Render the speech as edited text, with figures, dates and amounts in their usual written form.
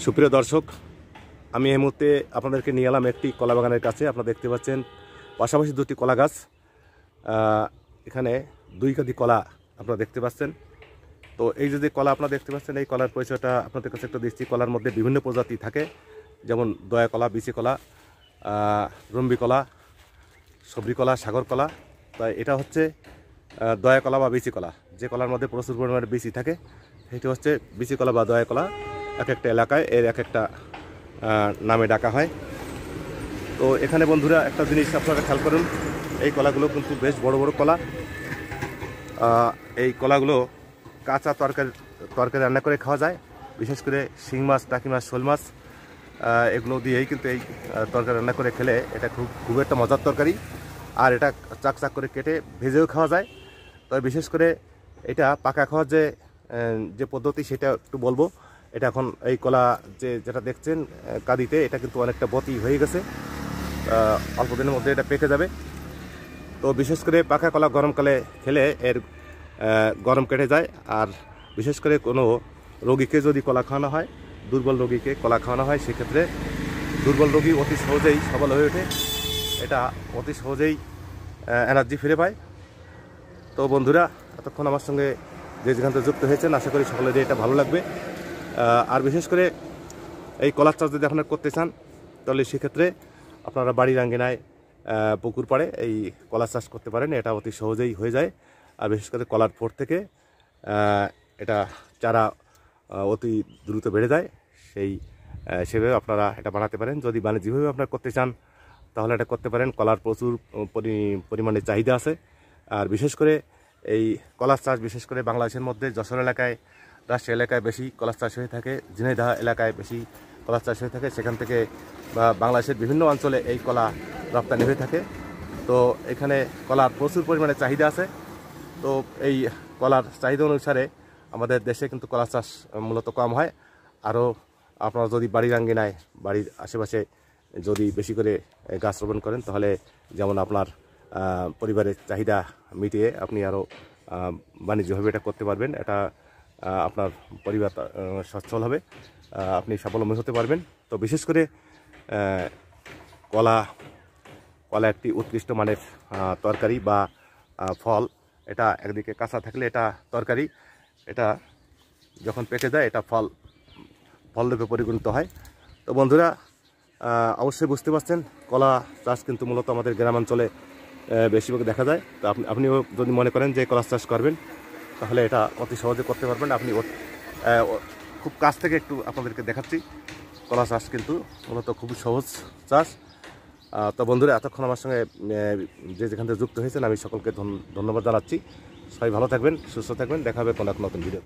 সুপ্রিয় দর্শক, আমি এই মুহূর্তে আপনাদেরকে নিয়ে এলাম একটি কলা বাগানের কাছে। আপনারা দেখতে পাচ্ছেন পাশাপাশি দুটি কলা গাছ। এখানে দুই কাঁদি কলা আপনারা দেখতে পাচ্ছেন। তো এই যে কলা আপনারা দেখতে পাচ্ছেন, এই কলার পরিচয়টা আপনাদের কাছে একটু দিচ্ছি। কলার মধ্যে বিভিন্ন প্রজাতি থাকে, যেমন দয়া কলা, বিচি কলা, রম্বি কলা, সবরি কলা, সাগর কলা। তাই এটা হচ্ছে দয়া কলা বা বিচি কলা। যে কলার মধ্যে প্রচুর পরিমাণে বিচি থাকে সেটি হচ্ছে বিচি কলা বা দয়া কলা। এক একটা এলাকায় এর এক একটা নামে ডাকা হয়। তো এখানে বন্ধুরা একটা জিনিস আপনারা খেয়াল করুন, এই কলাগুলো কিন্তু বেশ বড় বড় কলা। এই কলাগুলো কাঁচা তরকারি রান্না করে খাওয়া যায়। বিশেষ করে শিং মাছ, টাকি মাছ, শোল মাছ এগুলো দিয়েই কিন্তু এই তরকারি রান্না করে খেলে এটা খুব একটা মজার তরকারি। আর এটা চাক চাক করে কেটে ভেজেও খাওয়া যায়। তবে বিশেষ করে এটা পাকা খাওয়ার যে পদ্ধতি সেটা একটু বলবো। এটা এখন এই কলা যেটা দেখছেন কাঁদিতে, এটা কিন্তু অনেকটা বতি হয়ে গেছে, অল্প দিনের মধ্যে এটা পেকে যাবে। তো বিশেষ করে পাকা কলা গরমকালে খেলে এর গরম কেটে যায়। আর বিশেষ করে কোনো রোগীকে যদি কলা খাওয়ানো হয়, দুর্বল রোগীকে কলা খাওয়ানো হয়, সেক্ষেত্রে দুর্বল রোগী অতি সহজেই সবল হয়ে ওঠে। এটা অতি সহজেই এনার্জি ফিরে পায়। তো বন্ধুরা, এতক্ষণ আমার সঙ্গে যেখান থেকে যুক্ত হয়েছেন, আশা করি সকলেরই এটা ভালো লাগবে। আর বিশেষ করে এই কলার চাষ যদি আপনারা করতে চান, তাহলে সেক্ষেত্রে আপনারা বাড়ির আঙ্গিনায় পুকুর পাড়ে এই কলা চাষ করতে পারেন। এটা অতি সহজেই হয়ে যায়। আর বিশেষ করে কলার ফোট থেকে এটা চারা অতি দ্রুত বেড়ে যায়। সেভাবে আপনারা এটা বানাতে পারেন। যদি বাণিজ্যিকভাবে আপনারা করতে চান, তাহলে এটা করতে পারেন। কলার প্রচুর পরিমাণে চাহিদা আছে। আর বিশেষ করে এই কলার চাষ বিশেষ করে বাংলাদেশের মধ্যে যশোর এলাকায়, রাজশাহী এলাকায় বেশি কলার চাষ হয়ে থাকে, ঝিনাইদহ এলাকায় বেশি কলার চাষ হয়ে থাকে। সেখান থেকে বা বাংলাদেশের বিভিন্ন অঞ্চলে এই কলা রপ্তানি হয়ে থাকে। তো এখানে কলার প্রচুর পরিমাণে চাহিদা আছে। তো এই কলার চাহিদা অনুসারে আমাদের দেশে কিন্তু কলা চাষ মূলত কম হয়। আরও আপনারা যদি বাড়ির আঙ্গিনায়, বাড়ির আশেপাশে যদি বেশি করে গাছ রোপণ করেন, তাহলে যেমন আপনার পরিবারের চাহিদা মিটিয়ে আপনি আরও বাণিজ্যভাবে এটা করতে পারবেন। এটা আপনার পরিবার সচ্ছল হবে, আপনি স্বাবলম্বী হতে পারবেন। তো বিশেষ করে কলা একটি উৎকৃষ্ট মানের তরকারি বা ফল। এটা একদিকে কাঁচা থাকলে এটা তরকারি, এটা যখন পেকে যায় এটা ফলরূপে পরিগণিত হয়। তো বন্ধুরা, অবশ্যই বুঝতে পারছেন কলা চাষ কিন্তু মূলত আমাদের গ্রামাঞ্চলে বেশিরভাগ দেখা যায়। তো আপনিও যদি মনে করেন যে কলা চাষ করবেন, তাহলে এটা অতি সহজে করতে পারবেন। আপনি খুব কাছ থেকে একটু আপনাদেরকে দেখাচ্ছি। কলা চাষ কিন্তু মূলত খুবই সহজ চাষ। তো বন্ধুরা, এতক্ষণ আমার সঙ্গে যেখান থেকে যুক্ত হয়েছেন, আমি সকলকে ধন্যবাদ জানাচ্ছি। সবাই ভালো থাকবেন, সুস্থ থাকবেন। দেখা হবে কোনো এক নতুন ভিডিও।